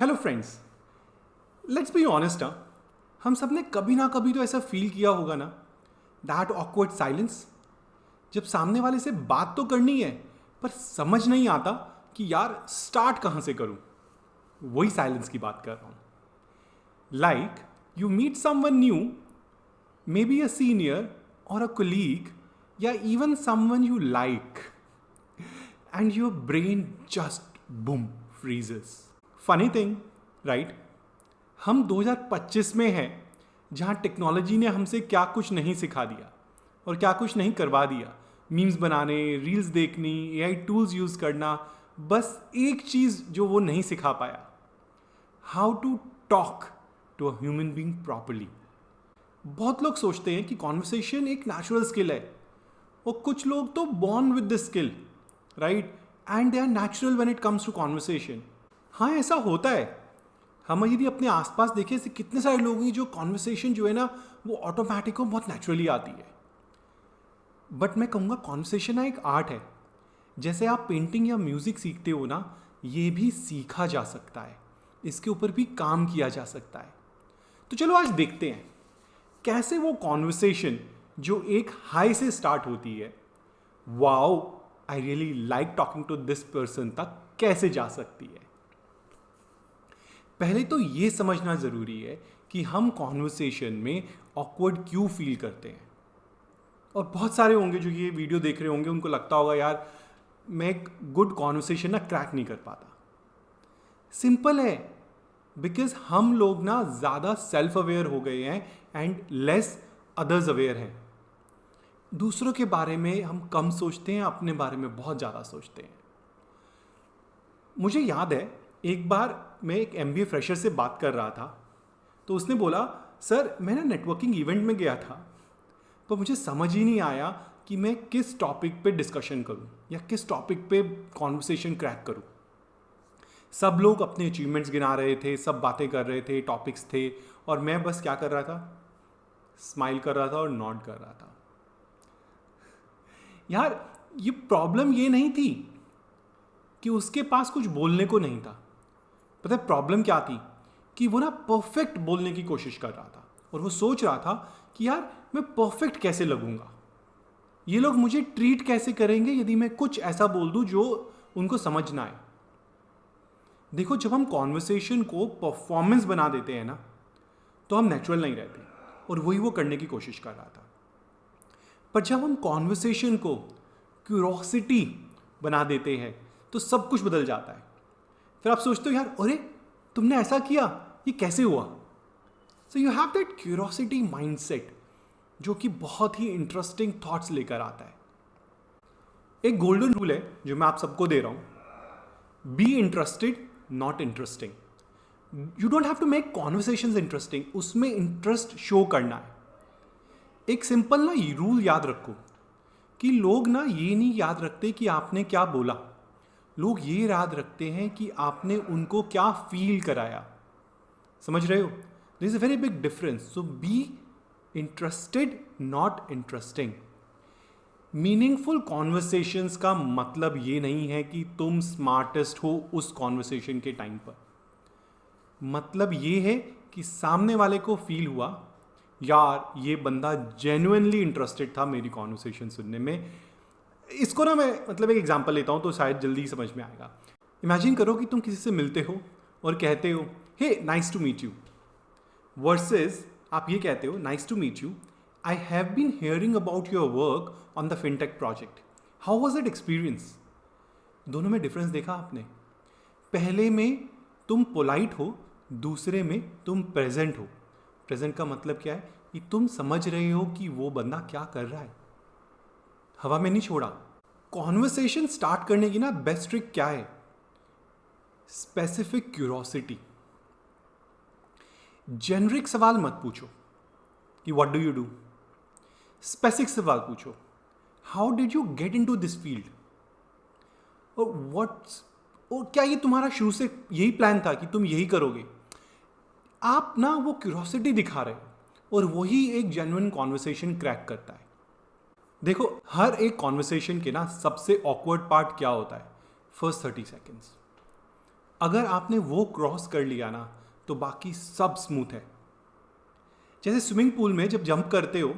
Hello friends, let's be honest. हम सब ने कभी ना कभी तो ऐसा फील किया होगा ना, दैट ऑकवर्ड साइलेंस, जब सामने वाले से बात तो करनी है पर समझ नहीं आता कि यार स्टार्ट कहाँ से करूँ। वही साइलेंस की बात कर रहा हूँ। Like you meet someone new, may be a senior और अ कोलीग या even someone you like, and your brain just boom freezes. Funny thing, right? हम 2025 में हैं, जहाँ टेक्नोलॉजी ने हमसे क्या कुछ नहीं सिखा दिया और क्या कुछ नहीं करवा दिया। मीम्स बनाने, रील्स देखनी, एआई टूल्स यूज़ करना, बस एक चीज़ जो वो नहीं सिखा पाया, how to talk to a human being properly. बहुत लोग सोचते हैं कि कॉन्वर्सेशन एक नेचुरल स्किल है, और कुछ लोग तो born with this skill, right, and they are natural when it comes to conversation. हाँ, ऐसा होता है। हम यदि अपने आसपास देखें ऐसे कितने सारे लोग हैं जो कॉन्वर्सेशन जो है ना वो ऑटोमेटिक हो, बहुत नेचुरली आती है। बट मैं कहूँगा कॉन्वर्सेशन ना एक आर्ट है। जैसे आप पेंटिंग या म्यूज़िक सीखते हो ना, ये भी सीखा जा सकता है, इसके ऊपर भी काम किया जा सकता है। तो चलो आज देखते हैं कैसे वो कॉन्वर्सेशन जो एक हाई से स्टार्ट होती है, wow I really like talking to this person, तक कैसे जा सकती है। पहले तो ये समझना ज़रूरी है कि हम कॉन्वर्सेशन में ऑकवर्ड क्यों फील करते हैं। और बहुत सारे होंगे जो ये वीडियो देख रहे होंगे, उनको लगता होगा यार मैं एक गुड कॉन्वर्सेशन ना क्रैक नहीं कर पाता। सिंपल है, बिकॉज हम लोग ना ज़्यादा सेल्फ अवेयर हो गए हैं एंड लेस अदर्स अवेयर हैं। दूसरों के बारे में हम कम सोचते हैं, अपने बारे में बहुत ज़्यादा सोचते हैं। मुझे याद है एक बार मैं एक MBA फ्रेशर से बात कर रहा था, तो उसने बोला, सर मैं ना नेटवर्किंग इवेंट में गया था, पर मुझे समझ ही नहीं आया कि मैं किस टॉपिक पे डिस्कशन करूं या किस टॉपिक पे कॉन्वर्सेशन क्रैक करूं। सब लोग अपने अचीवमेंट्स गिना रहे थे, सब बातें कर रहे थे, टॉपिक्स थे, और मैं बस क्या कर रहा था, स्माइल कर रहा था और नॉड कर रहा था। यार ये प्रॉब्लम ये नहीं थी कि उसके पास कुछ बोलने को नहीं था। पता है प्रॉब्लम क्या थी, कि वो ना परफेक्ट बोलने की कोशिश कर रहा था, और वो सोच रहा था कि यार मैं परफेक्ट कैसे लगूंगा, ये लोग मुझे ट्रीट कैसे करेंगे यदि मैं कुछ ऐसा बोल दूं जो उनको समझ ना आए। देखो, जब हम कॉन्वर्सेशन को परफॉर्मेंस बना देते हैं ना, तो हम नेचुरल नहीं रहते, और वही वो करने की कोशिश कर रहा था। पर जब हम कॉन्वर्सेशन को क्यूरोसिटी बना देते हैं तो सब कुछ बदल जाता है। फिर आप सोचते हो यार अरे तुमने ऐसा किया, ये कैसे हुआ। So you have that curiosity mindset जो कि बहुत ही इंटरेस्टिंग थॉट्स लेकर आता है। एक गोल्डन रूल है जो मैं आप सबको दे रहा हूं, be interested not interesting. You don't have to make conversations interesting, उसमें इंटरेस्ट शो करना है। एक सिंपल ना रूल याद रखो कि लोग ना ये नहीं याद रखते कि आपने क्या बोला, लोग ये याद रखते हैं कि आपने उनको क्या फील कराया। समझ रहे हो? There is a very big difference. So be interested not interesting. Meaningful conversations का मतलब ये नहीं है कि तुम स्मार्टेस्ट हो उस कॉन्वर्सेशन के टाइम पर। मतलब ये है कि सामने वाले को फील हुआ यार ये बंदा जेन्युइनली इंटरेस्टेड था मेरी कॉन्वर्सेशन सुनने में। इसको ना मैं मतलब एक एग्जांपल लेता हूँ तो शायद जल्दी समझ में आएगा। इमेजिन करो कि तुम किसी से मिलते हो और कहते हो hey nice to meet you, versus आप ये कहते हो nice to meet you, I have been hearing about your work on the fintech project, how was it experience. दोनों में डिफरेंस देखा आपने? पहले में तुम पोलाइट हो, दूसरे में तुम प्रेजेंट हो। प्रेजेंट का मतलब क्या है कि तुम समझ रहे हो कि वो बंदा क्या कर रहा है, हवा में नहीं छोड़ा। कॉन्वर्सेशन स्टार्ट करने की ना बेस्ट ट्रिक क्या है? Specific curiosity. जेनरिक सवाल मत पूछो कि what do you do, specific सवाल पूछो, how did you get into this field, और व्हाट्स, और क्या ये तुम्हारा शुरू से यही प्लान था कि तुम यही करोगे। आप ना वो क्यूरोसिटी दिखा रहे हो, और वही एक जेन्युइन कॉन्वर्सेशन क्रैक करता है। देखो, हर एक कॉन्वर्सेशन के ना सबसे ऑकवर्ड पार्ट क्या होता है? First 30 seconds. अगर आपने वो क्रॉस कर लिया ना तो बाकी सब स्मूथ है। जैसे स्विमिंग पूल में जब जंप करते हो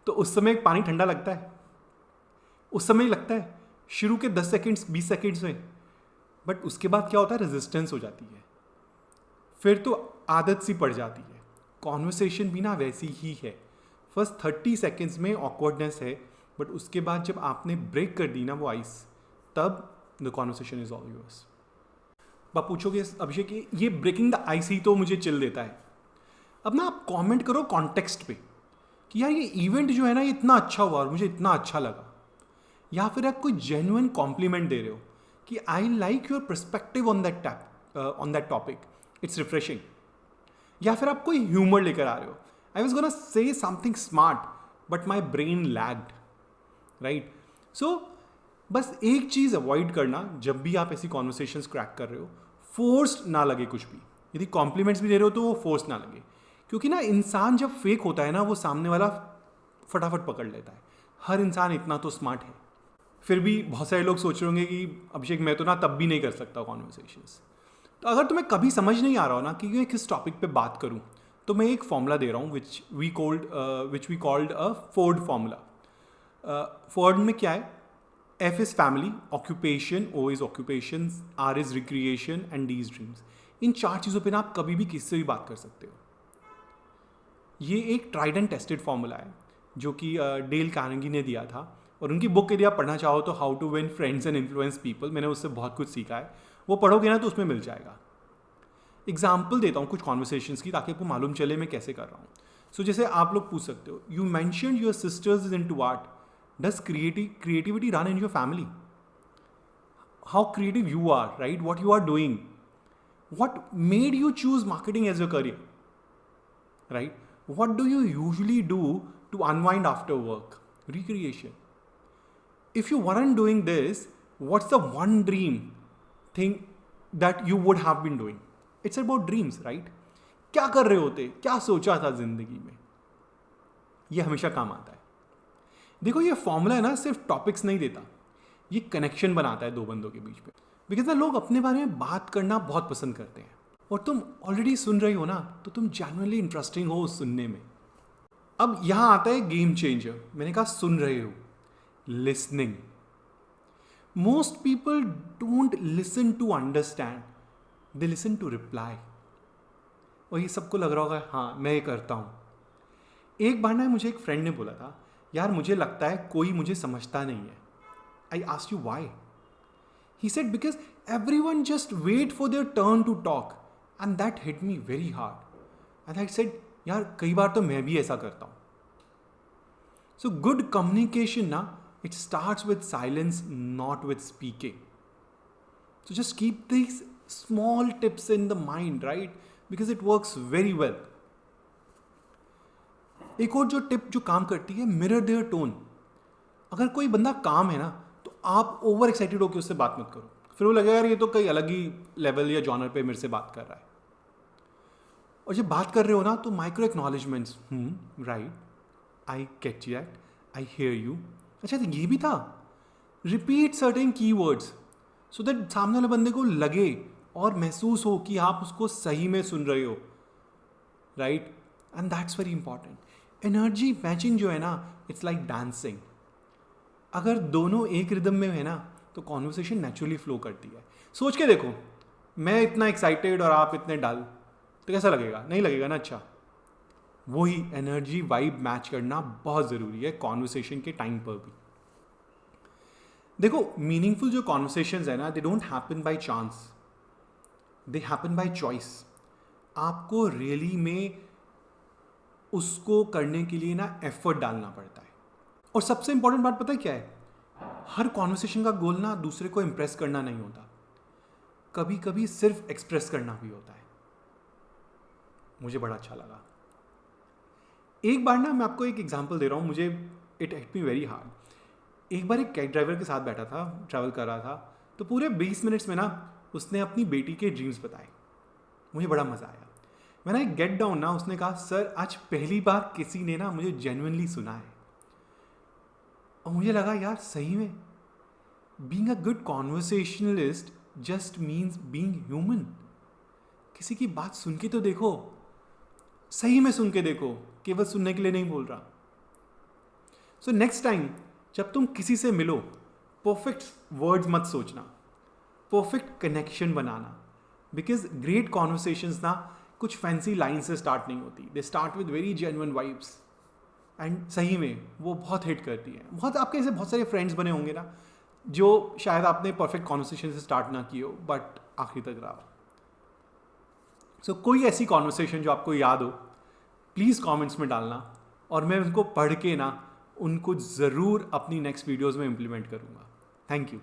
तो उस समय पानी ठंडा लगता है, उस समय लगता है शुरू के 10 सेकेंड्स 20 सेकेंड्स में, बट उसके बाद क्या होता है, रेजिस्टेंस हो जाती है, फिर तो आदत सी पड़ जाती है। कॉन्वर्सेशन भी ना वैसी ही है। फर्स्ट 30 सेकेंड्स में ऑकवर्डनेस है, बट उसके बाद जब आपने ब्रेक कर दी ना वो आइस, तब the conversation is all yours. आप पूछोगे अभिषेक ये ब्रेकिंग द आइस ही तो मुझे चिल देता है। अब ना आप कमेंट करो कॉन्टेक्स्ट पे कि यार ये इवेंट जो है ना ये इतना अच्छा हुआ और मुझे इतना अच्छा लगा, या फिर आप कोई जेन्युइन कॉम्प्लीमेंट दे रहे हो कि I like your perspective on that topic, it's refreshing, या फिर आप कोई ह्यूमर लेकर आ रहे हो, I was gonna say something smart but my brain lagged, right. So बस एक चीज़ अवॉइड करना जब भी आप ऐसी कॉन्वर्सेशंस क्रैक कर रहे हो, फोर्स्ड ना लगे कुछ भी। यदि कॉम्प्लीमेंट्स भी दे रहे हो तो वो फोर्स ना लगे, क्योंकि ना इंसान जब फेक होता है ना वो सामने वाला फटाफट पकड़ लेता है। हर इंसान इतना तो स्मार्ट है। फिर भी बहुत सारे लोग सोच रहे होंगे कि अभिषेक मैं तो ना तब भी नहीं कर सकता कॉन्वर्सेशंस। तो अगर तुम्हें कभी समझ नहीं आ रहा हो ना कि मैं किस टॉपिक पे बात करूं, तो मैं एक फॉर्मूला दे रहा हूं which we called a Ford formula. Ford में क्या है, F is family, occupation, O is occupations, R is recreation and D is dreams। इन 4 चीज़ों पे ना आप कभी भी किससे भी बात कर सकते हो। ये एक ट्राइड एंड टेस्टेड फॉर्मूला है जो कि डेल कार्नेगी ने दिया था, और उनकी बुक यदि आप पढ़ना चाहो तो how to win friends and influence people, मैंने उससे बहुत कुछ सीखा है, वो पढ़ोगे ना तो उसमें मिल जाएगा। एग्जाम्पल देता हूँ कुछ कॉन्वर्सेशंस की ताकि आपको मालूम चले मैं कैसे कर रहा हूँ। सो जैसे आप लोग पूछ सकते हो, you mentioned your sisters is into art, does creativity run in your family? How creative you are, right? What you are doing, what made you choose marketing as your career, right? What do you usually do to unwind after work? Recreation. If you weren't doing this, what's the one dream thing that you would have been doing? It's about dreams, right? क्या कर रहे होते, क्या सोचा था जिंदगी में, ये हमेशा काम आता है। देखो ये फॉर्मूला है ना सिर्फ टॉपिक्स नहीं देता, ये कनेक्शन बनाता है दो बंदों के बीच में। बिकॉज ना लोग अपने बारे में बात करना बहुत पसंद करते हैं, और तुम ऑलरेडी सुन रही हो ना तो तुम जेन्युइनली इंटरेस्टिंग हो उस सुनने में। अब यहाँ आता है गेम चेंजर, मैंने कहा सुन रहे हो, listening. Most people don't listen to understand, they listen to reply. और ये सबको लग रहा होगा हाँ मैं ये करता हूँ। एक बार ना मुझे एक फ्रेंड ने बोला था, यार मुझे लगता है कोई मुझे समझता नहीं है। I asked you why? He said because everyone just wait for their turn to talk, and that hit me very hard. And I said यार कई बार तो मैं भी ऐसा करता हूँ। सो गुड कम्युनिकेशन ना it starts with silence, not with speaking. So just keep this small tips in the mind, right, because it works very well. एक और जो टिप जो काम करती है, मिरर देयर टोन। अगर कोई बंदा काम है ना तो आप ओवर एक्साइटेड होकर उससे बात मत करो, फिर वो लगेगा यार ये तो कई अलग ही लेवल या जॉनर पे मेरे से बात कर रहा है। और जब बात कर रहे हो ना तो micro acknowledgements, right, I get that, I hear you, अच्छा तो ये भी था, repeat certain keywords so that सामने वाले बंदे को लगे और महसूस हो कि आप उसको सही में सुन रहे हो, right, and that's very important. Energy matching जो है ना इट्स लाइक डांसिंग। अगर दोनों एक रिदम में है ना तो कॉन्वर्सेशन नेचुरली फ्लो करती है। सोच के देखो, मैं इतना एक्साइटेड और आप इतने डल, तो कैसा लगेगा? नहीं लगेगा ना। अच्छा, वही एनर्जी वाइब मैच करना बहुत ज़रूरी है कॉन्वर्सेशन के टाइम पर भी। देखो मीनिंगफुल जो कॉन्वर्सेशंस है ना they don't happen by chance, they happen by choice. आपको रियली में उसको करने के लिए ना एफर्ट डालना पड़ता है। और सबसे इंपॉर्टेंट बात पता है क्या है? हर कॉन्वर्सेशन का गोल ना दूसरे को इम्प्रेस करना नहीं होता, कभी कभी सिर्फ एक्सप्रेस करना भी होता है। मुझे बड़ा अच्छा लगा। एक बार ना मैं आपको एक एग्जांपल दे रहा हूँ, मुझे it hit me very hard. एक बार एक कैब ड्राइवर के साथ बैठा था, ट्रैवल कर रहा था, तो पूरे 20 मिनट्स में ना उसने अपनी बेटी के ड्रीम्स बताए। मुझे बड़ा मज़ा आया। मैंने एक गेट डाउन ना उसने कहा, सर आज पहली बार किसी ने ना मुझे जेन्युइनली सुना है। और मुझे लगा यार सही में being a good conversationalist just means being human. किसी की बात सुन के तो देखो, सही में सुन के देखो, केवल सुनने के लिए नहीं बोल रहा। सो नेक्स्ट टाइम जब तुम किसी से मिलो, परफेक्ट वर्ड्स मत सोचना, perfect connection banana. Because great conversations ना कुछ फैंसी लाइन से स्टार्ट नहीं होती, they start with very genuine vibes, and सही में वो बहुत हिट करती है। बहुत आपके ऐसे बहुत सारे फ्रेंड्स बने होंगे ना जो शायद आपने परफेक्ट कॉन्वर्सेशन से स्टार्ट ना की हो बट आखिरी तक रहा। सो कोई ऐसी कॉन्वर्सेशन जो आपको याद हो, प्लीज़ कमेंट्स में डालना, और मैं उनको पढ़ के ना उनको ज़रूर अपनी नेक्स्ट वीडियोज़ में इम्प्लीमेंट करूँगा। Thank you.